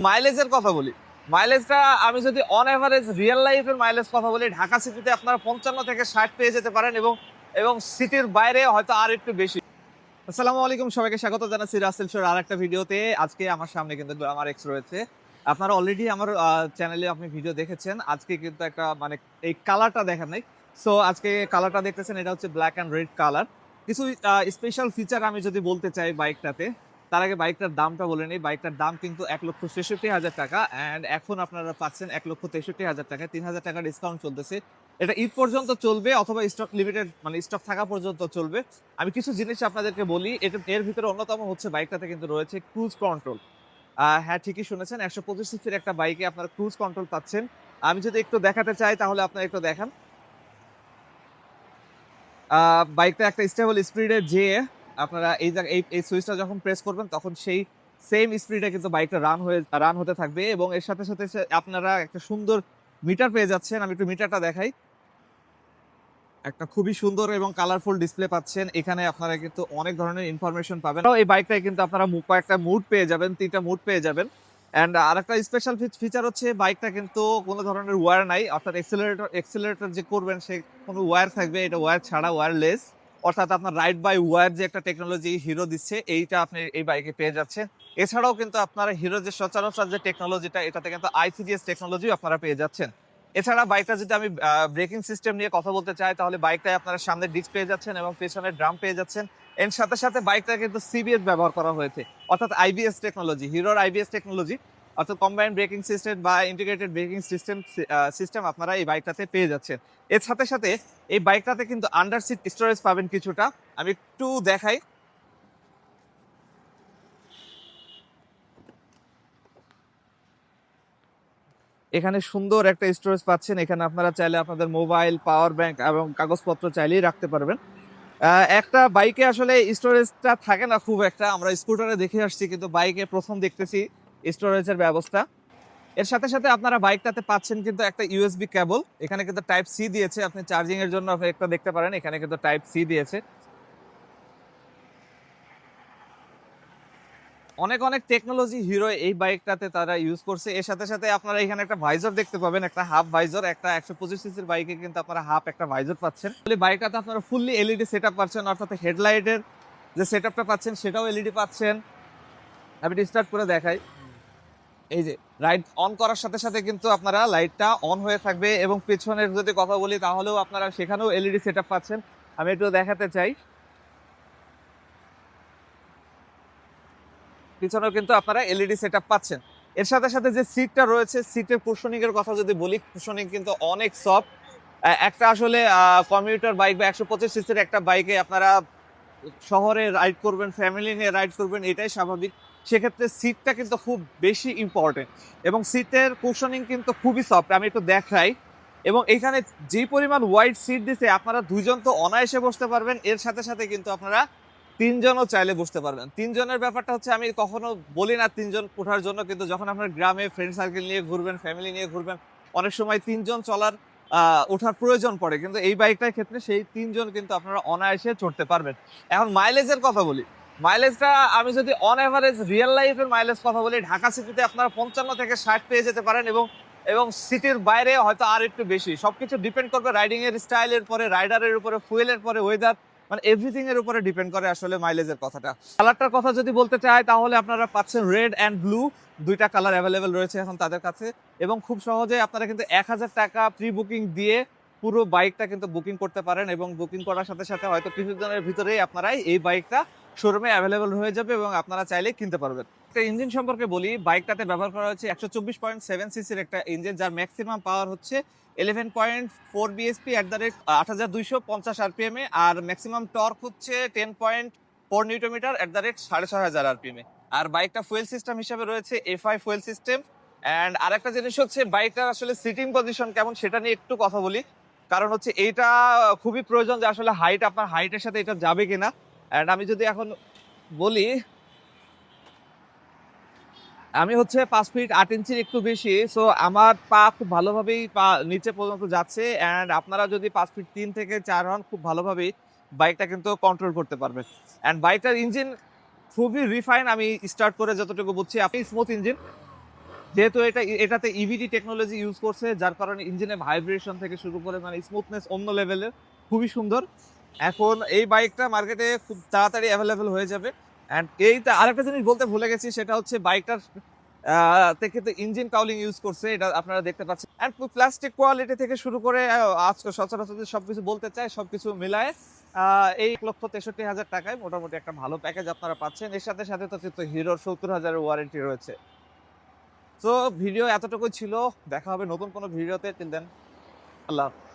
মাইলেজের কথা বলি, মাইলেজটা আমি যদি অন এভারেজ রিয়েল লাইফের মাইলেজ কথা বলি, ঢাকা সিটিতে আপনারা 55 থেকে 60 পেয়ে যেতে পারেন এবং এবং সিটির বাইরে হয়তো আর একটু বেশি। আসসালামু আলাইকুম, সবাইকে স্বাগত জানাচ্ছি রাসেল শোর আর একটা ভিডিওতে। আজকে আমার সামনে কিন্তু গ্ল্যামার এক্স রয়েছে। আপনারা অলরেডি আমার চ্যানেলে আপনি ভিডিও দেখেছেন। আজকে কিন্তু একটা মানে এই কালারটা দেখেন নাই। সো আজকে কালারটা দেখতেছেন, এটা হচ্ছে ব্ল্যাক অ্যান্ড রেড কালার। কিছু স্পেশাল ফিচার আমি যদি বলতে চাই বাইকটাতে, তার আগে বাইকটার দামটা বলে নিই। বাইকটার দাম কিন্তু 1,63,000 টাকা, অ্যান্ড এখন আপনারা পাচ্ছেন 1,63,000 টাকায়। 3,000 টাকা ডিসকাউন্ট চলতেছে। এটা ঈদ পর্যন্ত চলবে অথবা স্টক লিমিটেড মানে স্টক থাকা পর্যন্ত চলবে। আমি কিছু জিনিস আপনাদেরকে বলি। এর ভিতরে অন্যতম হচ্ছে বাইকটাতে কিন্তু রয়েছে ক্রুজ কন্ট্রোল। হ্যাঁ, ঠিকই শুনেছেন। 125 সিসির একটা বাইকে আপনারা ক্রুজ কন্ট্রোল পাচ্ছেন। আমি যদি একটু দেখাতে চাই তাহলে আপনারা একটু দেখান। বাইকটা একটা স্টেবল স্পিডে যেয়ে আপনারা এই সুইচটা যখন প্রেস করবেন তখন সেই সেম স্পিডে কিন্তু বাইকটা রান হতে থাকবে এবং এর সাথে সাথে আপনারা একটা সুন্দর মিটার পেয়ে যাচ্ছেন। আমি একটু মিটারটা দেখাই। একটা খুবই সুন্দর এবং কালারফুল ডিসপ্লে পাচ্ছেন। এখানে আপনারা কিন্তু অনেক ধরনের ইনফরমেশন পাবেন। এই বাইকটায় কিন্তু আপনারা কয়েকটা মুড পেয়ে যাবেন, 3টা মুড পেয়ে যাবেন। অ্যান্ড আরেকটা স্পেশাল ফিচার হচ্ছে বাইকটা কিন্তু কোনো ধরনের ওয়্যার নাই। অর্থাৎ এক্সেলারেটর যে করবেন সে কোনো ওয়্যার থাকবে, এটা ওয়্যার ছাড়া, ওয়্যারলেস। অর্থাৎ আপনার রাইড বাই ওয়্যার যে একটা টেকনোলজি হিরো দিচ্ছে, এইটা আপনি এই বাইকে পেয়ে যাচ্ছেন। এছাড়াও কিন্তু আপনারা হিরো যে সচরাচর যে টেকনোলজিটা, এটাতে কিন্তু আইসিডিএস টেকনোলজি আপনারা পেয়ে যাচ্ছেন। এছাড়া বাইকটা যদি আমি ব্রেকিং সিস্টেম নিয়ে কথা বলতে চাই তাহলে বাইকটায় আপনারা সামনে ডিস্ক পেয়ে যাচ্ছেন এবং পেছনের ড্রাম পেয়ে যাচ্ছেন। এর সাথে সাথে বাইকটা কিন্তু সিবিএস ব্যবহার করা হয়েছে, অর্থাৎ আইবিএস টেকনোলজি, হিরোর আইবিএস টেকনোলজি, অর্থাৎ কম্বাইন্ড ব্রেকিং সিস্টেম বা ইন্টিগ্রেটেড ব্রেকিং সিস্টেম আপনারা এই বাইকটাতে পেয়ে যাচ্ছেন। এর সাথে সাথে এই বাইকটাতে কিন্তু আন্ডার সিট স্টোরেজ পাবেন কিছুটা। আমি একটু দেখাই। এখানে সুন্দর একটা স্টোরেজ পাচ্ছেন। এখানে আপনারা চাইলে আপনাদের মোবাইল, পাওয়ার ব্যাংক এবং কাগজপত্র চাইলেই রাখতে পারবেন। একটা বাইকে আসলে স্টোরেজটা থাকে না খুব একটা। আমরা স্কুটারে দেখে আসছি, কিন্তু বাইকে প্রথম দেখতেছি স্টোরেজের ব্যবস্থা। এর সাথে সাথে আপনারা বাইকটাতে পাচ্ছেন কিন্তু একটা ইউএসবি কেবল। এখানে কিন্তু টাইপ সি দিয়েছে, আপনি চার্জিং এর জন্য আপনি একটা দেখতে পারেন। এখানে কিন্তু টাইপ সি দিয়েছে। অনেক অনেক টেকনোলজি হিরো এই বাইকটাতে তারা ইউজ করছে। এর সাথে সাথে আপনারা এখানে একটা ভাইজর দেখতে পাবেন, একটা হাফ ভাইজর। একটা 125 সিসির বাইকে কিন্তু আপনারা হাফ একটা ভাইজর পাচ্ছেন। বাইকটাতে আপনারা ফুললি এলইডি সেটআপ পাচ্ছেন, অর্থাৎ হেডলাইটের যে সেটআপটা পাচ্ছেন সেটাও এলইডি পাচ্ছেন। আমি স্টার্ট করে দেখাই। এই যে রাইড অন করার সাথে সাথে কিন্তু আপনারা লাইটটা অন হয়ে থাকবে এবং পেছনের যদি কথা বলি তাহলেও আপনারা সেখানেও এলইডি সেটআপ পাচ্ছেন। আমি একটু দেখাতে চাই। পিছনেও কিন্তু আপনারা এলইডি সেটআপ পাচ্ছেন। এর সাথে সাথে যে সিটটা রয়েছে, সিটের কুশনিং এর কথা যদি বলি, কুশনিং কিন্তু অনেক সফট। একটা আসলে কমিউটার বাইক বা 125 সিসির একটা বাইকে আপনারা শহরে রাইড করবেন, ফ্যামিলি নিয়ে রাইড করবেন, এটাই স্বাভাবিক। সেক্ষেত্রে সিটটা কিন্তু খুব বেশি ইম্পর্টেন্ট এবং সিটের কুশনিং কিন্তু খুবই সফট। আমি একটু দেখাই। এবং এখানে যে পরিমাণ ওয়াইড সিট দিছে, আপনারা দুইজন তো অনায়াসে বসতে পারবেন। এর সাথে সাথে কিন্তু আপনারা তিনজনও চাইলে বসতে পারবেন। তিনজনের ব্যাপারটা হচ্ছে, আমি কখনো বলি না তিনজন ওঠার জন্য, কিন্তু যখন আপনার গ্রামে ফ্রেন্ড সার্কেল নিয়ে ঘুরবেন, ফ্যামিলি নিয়ে ঘুরবেন, অনেক সময় তিনজন ওঠার প্রয়োজন পড়ে, কিন্তু এই বাইকটার ক্ষেত্রে সেই তিনজন কিন্তু আপনারা অনায়াসে চড়তে পারবেন। এখন মাইলেজের কথা বলি। মাইলেজটা আমি যদি অন এভারেজ রিয়েল লাইফের মাইলেজ কথা বলি, ঢাকা সিটিতে আপনারা 55 থেকে 60 পেয়ে যেতে পারেন এবং এবং সিটির বাইরে হয়তো আর একটু বেশি। সবকিছু ডিপেন্ড করবে রাইডিং এর স্টাইলের পরে, রাইডারের উপরে, ফুয়েলের পরে, ওয়েদার, মানে এভরিথিং এর উপরে ডিপেন্ড করে আসলে মাইলেজের কথাটা। কালারটার কথা যদি বলতে চাই তাহলে আপনারা পাচ্ছেন রেড অ্যান্ড ব্লু, দুইটা কালার অ্যাভেলেবেল রয়েছে এখন তাদের কাছে। এবং খুব সহজে আপনারা কিন্তু 1,000 টাকা প্রি বুকিং দিয়ে পুরো বাইকটা কিন্তু বুকিং করতে পারেন এবং বুকিং করার সাথে সাথে হয়তো কিছুদিনের ভিতরেই আপনারাই এই বাইকটা শোরুমে অ্যাভেলেবল হয়ে যাবে এবং আপনারা চাইলেই কিনতে পারবেন। একটা ইঞ্জিন সম্পর্কে বলি, বাইকটাতে ব্যবহার করা হচ্ছে 124.7 সিসির একটা ইঞ্জিন, যার ম্যাক্সিমাম পাওয়ার হচ্ছে 11.4 BSP at the rate 8,250 RPM এ, আর ম্যাক্সিমাম টর্ক হচ্ছে 10.4 newton metre at the rate 6,500 RPM এ। আর বাইকটা ফুয়েল সিস্টেম হিসেবে রয়েছে এফআই ফুয়েল সিস্টেম। অ্যান্ড আরেকটা জিনিস হচ্ছে বাইকটার আসলে সিটিং পজিশন কেমন সেটা নিয়ে একটু কথা বলি। কারণ হচ্ছে এইটা খুবই প্রয়োজন যে আসলে আপনার হাইটের সাথে এটা যাবে কিনা। অ্যান্ড আমি যদি এখন বলি, আমি হচ্ছে 5 ফিট 8 ইঞ্চির একটু বেশি। সো আমার পা খুব ভালোভাবেই নিচে পর্যন্ত যাচ্ছে। অ্যান্ড আপনারা যদি 5 ফিট 3 থেকে 4 হন, খুব ভালোভাবেই বাইকটা কিন্তু কন্ট্রোল করতে পারবেন। অ্যান্ড বাইকটার ইঞ্জিন খুবই রিফাইন। আমি স্টার্ট করে যতটুকু বুঝছি, আপনি স্মুথ ইঞ্জিন। যেহেতু এটাতে ইভিডি টেকনোলজি ইউজ করছে, যার কারণে ইঞ্জিনে ভাইব্রেশন থেকে শুরু করে মানে স্মুথনেস অন্য লেভেলের, খুবই সুন্দর। এখন এই বাইকটা মার্কেটে খুব তাড়াতাড়ি অ্যাভেলেবেল হয়ে যাবে। অ্যান্ড এইটা আরেকটা জিনিস বলতে ভুলে গেছি, সেটা হচ্ছে বাইকটার থেকে তো ইঞ্জিন কাউলিং ইউজ করছে, এটা আপনারা দেখতে পাচ্ছেন। অ্যান্ড প্লাস্টিক কোয়ালিটি থেকে শুরু করে আজকে সচরাচর যে সবকিছু বলতে চাই, সবকিছু মিলায় এই 1,63,000 টাকায় মোটামুটি একটা ভালো প্যাকেজ আপনারা পাচ্ছেন। এর সাথে সাথে তো হিরোর 70,000 ওয়ারেন্টি রয়েছে। তো ভিডিও এতটুকুই ছিল। দেখা হবে নতুন কোনো ভিডিওতে। টিল দেন, আল্লাহ হাফেজ।